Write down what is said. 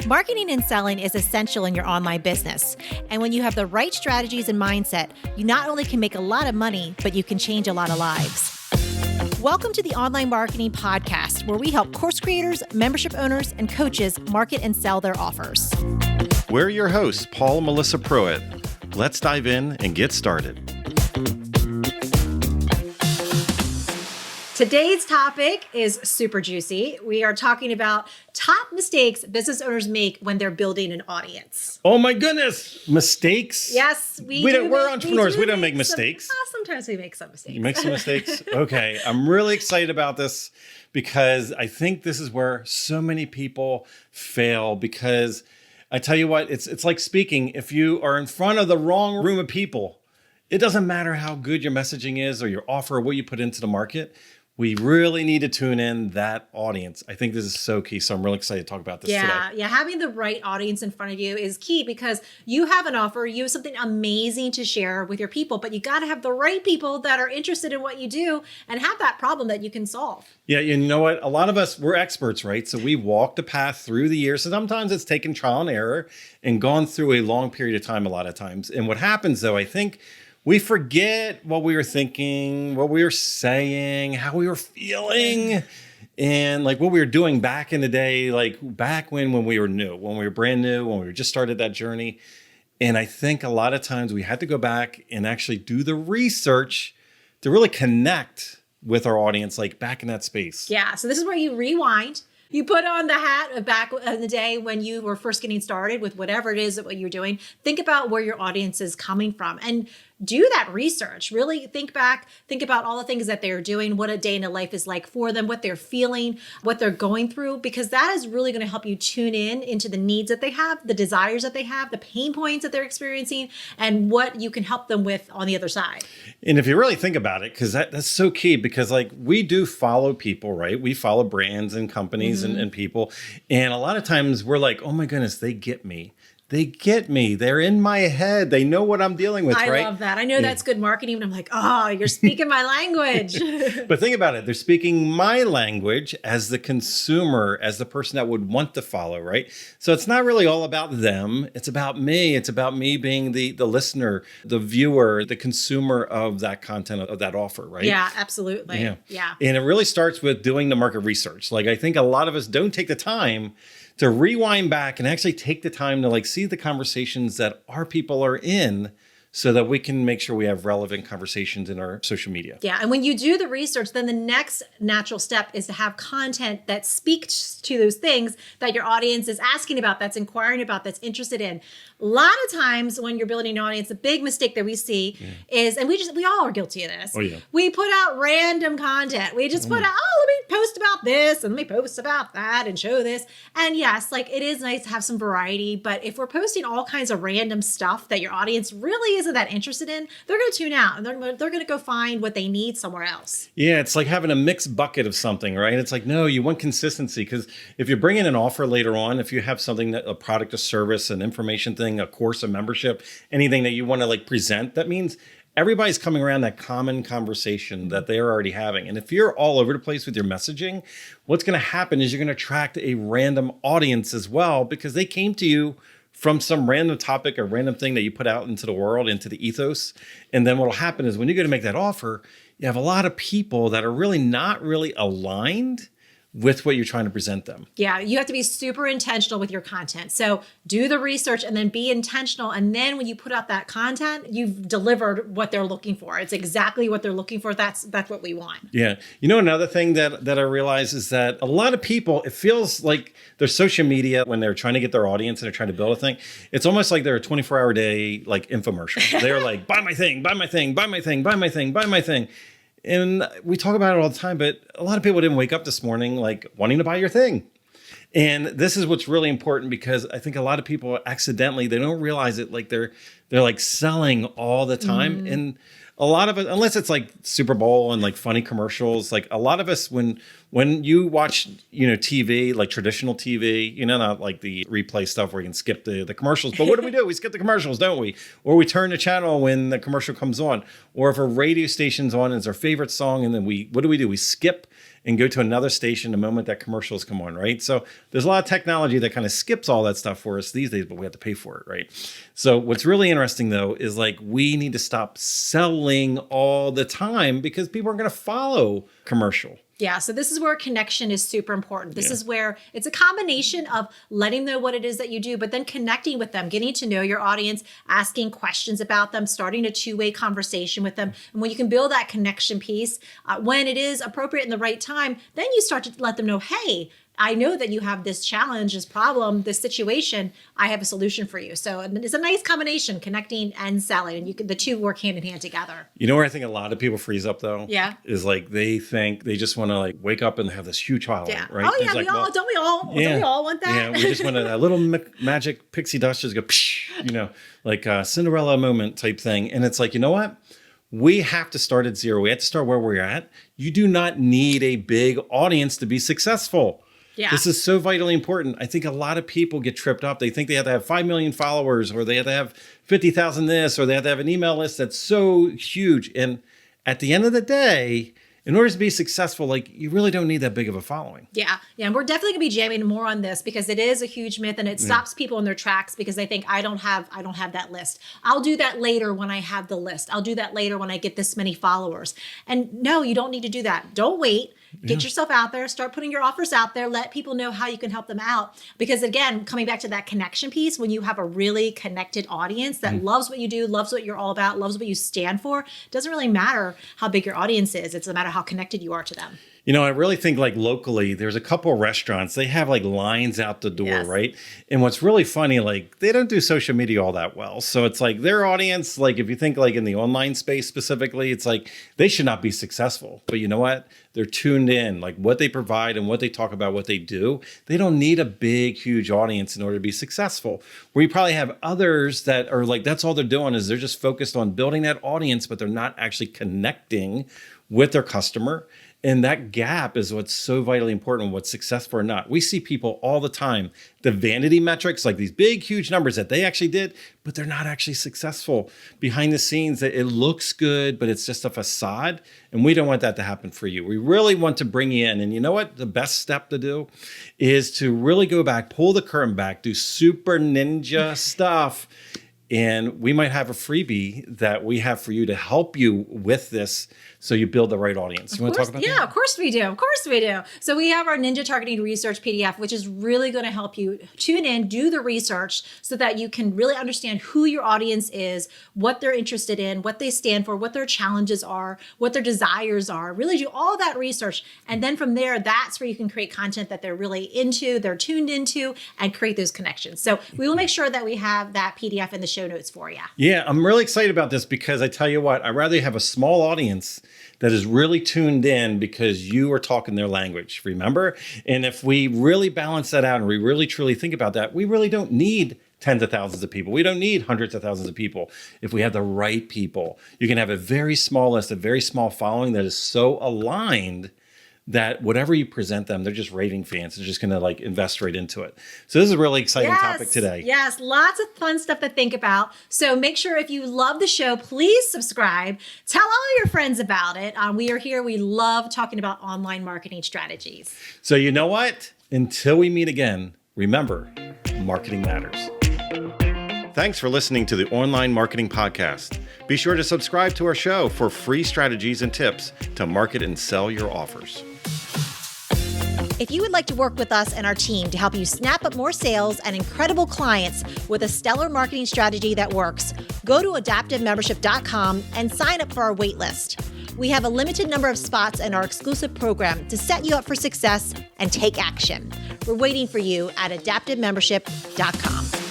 Marketing and selling is essential in your online business. And when you have the right strategies and mindset, you not only can make a lot of money, but you can change a lot of lives. Welcome to the Online Marketing Podcast, where we help course creators, membership owners, and coaches market and sell their offers. We're your hosts, Paul and Melissa Pruitt. Let's dive in and get started. Today's topic is super juicy. We are talking about top mistakes business owners make when they're building an audience. Oh my goodness. Mistakes? Yes, we're entrepreneurs. We don't make mistakes. Sometimes we make some mistakes. You make some mistakes? Okay. I'm really excited about this because I think this is where so many people fail, because I tell you what, it's like speaking. If you are in front of the wrong room of people, it doesn't matter how good your messaging is or your offer or what you put into the market. We really need to tune in that audience. I think this is so key. So I'm really excited to talk about this today. Yeah. Having the right audience in front of you is key, because you have an offer, you have something amazing to share with your people, but you got to have the right people that are interested in what you do and have that problem that you can solve. Yeah. And you know what? A lot of us, we're experts, right? So we walked the path through the years. So sometimes it's taken trial and error and gone through a long period of time a lot of times. And what happens though, I think, we forget what we were thinking, what we were saying, how we were feeling, and like what we were doing back in the day, like back when we were new, when we were brand new, when we just started that journey. And I think a lot of times we had to go back and actually do the research to really connect with our audience, like back in that space. Yeah. So this is where you rewind. You put on the hat of back in the day when you were first getting started with whatever it is that what you're doing. Think about where your audience is coming from and do that research. Really think back, think about all the things that they're doing, what a day in the life is like for them, what they're feeling, what they're going through, because that is really going to help you tune in into the needs that they have, the desires that they have, the pain points that they're experiencing, and what you can help them with on the other side. And if you really think about it, because that's so key, because like we do follow people, right? We follow brands and companies and people. And a lot of times we're like, oh my goodness, they get me. They get me. They're in my head. They know what I'm dealing with, right? I love that. I know that's good marketing. And I'm like, oh, you're speaking my language. But think about it. They're speaking my language as the consumer, as the person that would want to follow, right? So it's not really all about them. It's about me. It's about me being the listener, the viewer, the consumer of that content, of that offer, right? Yeah, absolutely. Yeah. And it really starts with doing the market research. Like I think a lot of us don't take the time to rewind back and actually take the time to like see the conversations that our people are in, so that we can make sure we have relevant conversations in our social media. Yeah. And when you do the research, then the next natural step is to have content that speaks to those things that your audience is asking about, that's inquiring about, that's interested in. A lot of times when you're building an audience, a big mistake that we see is, and we all are guilty of this. Oh, yeah. We put out random content. We just put out, let me post about this and let me post about that and show this. And yes, like it is nice to have some variety, but if we're posting all kinds of random stuff that your audience really isn't that interested in, they're going to tune out and they're going to go find what they need somewhere else. Yeah, it's like having a mixed bucket of something, right? It's like, no, you want consistency, because if you're bringing an offer later on, if you have something, that a product, a service, an information thing, a course, a membership, anything that you want to like present, that means everybody's coming around that common conversation that they're already having. And if you're all over the place with your messaging, what's going to happen is you're going to attract a random audience as well, because they came to you from some random topic or random thing that you put out into the world, into the ethos. And then what will happen is when you go to make that offer, you have a lot of people that are really not really aligned with what you're trying to present them. Yeah, you have to be super intentional with your content. So do the research and then be intentional. And then when you put out that content, you've delivered what they're looking for. It's exactly what they're looking for. That's what we want. Yeah. You know, another thing that I realize is that a lot of people, it feels like their social media, when they're trying to get their audience and they're trying to build a thing, it's almost like they're a 24-hour day like infomercial. They're like, buy my thing, buy my thing, buy my thing, buy my thing, buy my thing. And we talk about it all the time, but a lot of people didn't wake up this morning like wanting to buy your thing. And this is what's really important, because I think a lot of people accidentally, they don't realize it, like they're like selling all the time. And a lot of it, unless it's like Super Bowl and like funny commercials, like a lot of us, when you watch, TV, like traditional TV, not like the replay stuff where you can skip the commercials, but what do? We skip the commercials, don't we? Or we turn the channel when the commercial comes on, or if a radio station's on and it's our favorite song, and then what do? We skip and go to another station the moment that commercials come on, right? So there's a lot of technology that kind of skips all that stuff for us these days, but we have to pay for it, right? So what's really interesting though is like we need to stop selling all the time because people are going to follow commercial. Yeah, so this is where connection is super important. This Yeah. is where it's a combination of letting them know what it is that you do, but then connecting with them, getting to know your audience, asking questions about them, starting a two-way conversation with them. And when you can build that connection piece, when it is appropriate in the right time, then you start to let them know, hey, I know that you have this challenge, this problem, this situation. I have a solution for you. So it's a nice combination, connecting and selling, and the two work hand in hand together. You know where I think a lot of people freeze up though? Yeah. Is like they think they just want to like wake up and have this huge following, Yeah. right? Oh yeah, It's like, well, don't we all want that? Yeah, we just want a little magic pixie dust just go, psh, like a Cinderella moment type thing. And it's like, you know what? We have to start at zero. We have to start where we're at. You do not need a big audience to be successful. Yeah. This is so vitally important. I think a lot of people get tripped up. They think they have to have 5 million followers, or they have to have 50,000 this, or they have to have an email list that's so huge. And at the end of the day, in order to be successful, like you really don't need that big of a following. Yeah. And we're definitely gonna be jamming more on this because it is a huge myth and it stops people in their tracks because they think I don't have that list. I'll do that later when I have the list. I'll do that later when I get this many followers. And no, you don't need to do that. Don't wait. Get yourself out there, start putting your offers out there, let people know how you can help them out. Because again, coming back to that connection piece, when you have a really connected audience that loves what you do, loves what you're all about, loves what you stand for, it doesn't really matter how big your audience is. It's a matter how connected you are to them. You know, I really think like locally, there's a couple of restaurants, they have like lines out the door, Yes. right? And what's really funny, like they don't do social media all that well. So it's like their audience, like if you think like in the online space specifically, it's like they should not be successful. But you know what? They're tuned in, like what they provide and what they talk about, what they do. They don't need a big, huge audience in order to be successful. Where you probably have others that are like, that's all they're doing is they're just focused on building that audience, but they're not actually connecting with their customer. And that gap is what's so vitally important, what's successful or not. We see people all the time, the vanity metrics, like these big, huge numbers that they actually did, but they're not actually successful. Behind the scenes, it looks good, but it's just a facade. And we don't want that to happen for you. We really want to bring you in. And you know what? The best step to do is to really go back, pull the curtain back, do super ninja stuff. And we might have a freebie that we have for you to help you with this so you build the right audience. You want to talk about that? Yeah, of course we do. Of course we do. So we have our Ninja Targeting Research PDF, which is really going to help you tune in, do the research so that you can really understand who your audience is, what they're interested in, what they stand for, what their challenges are, what their desires are. Really do all that research. And then from there, that's where you can create content that they're really into, they're tuned into, and create those connections. So we will make sure that we have that PDF in the show notes for you. Yeah, I'm really excited about this because I tell you what, I'd rather have a small audience that is really tuned in because you are talking their language, remember? And if we really balance that out and we really truly think about that, we really don't need tens of thousands of people. We don't need hundreds of thousands of people. If we have the right people, you can have a very small list, a very small following that is so aligned that whatever you present them, they're just raving fans. They're just going to like invest right into it. So this is a really exciting topic today. Yes, lots of fun stuff to think about. So make sure if you love the show, please subscribe. Tell all your friends about it. We are here. We love talking about online marketing strategies. So you know what? Until we meet again, remember, marketing matters. Thanks for listening to the Online Marketing Podcast. Be sure to subscribe to our show for free strategies and tips to market and sell your offers. If you would like to work with us and our team to help you snap up more sales and incredible clients with a stellar marketing strategy that works, go to adaptivemembership.com and sign up for our wait list. We have a limited number of spots in our exclusive program to set you up for success and take action. We're waiting for you at adaptivemembership.com.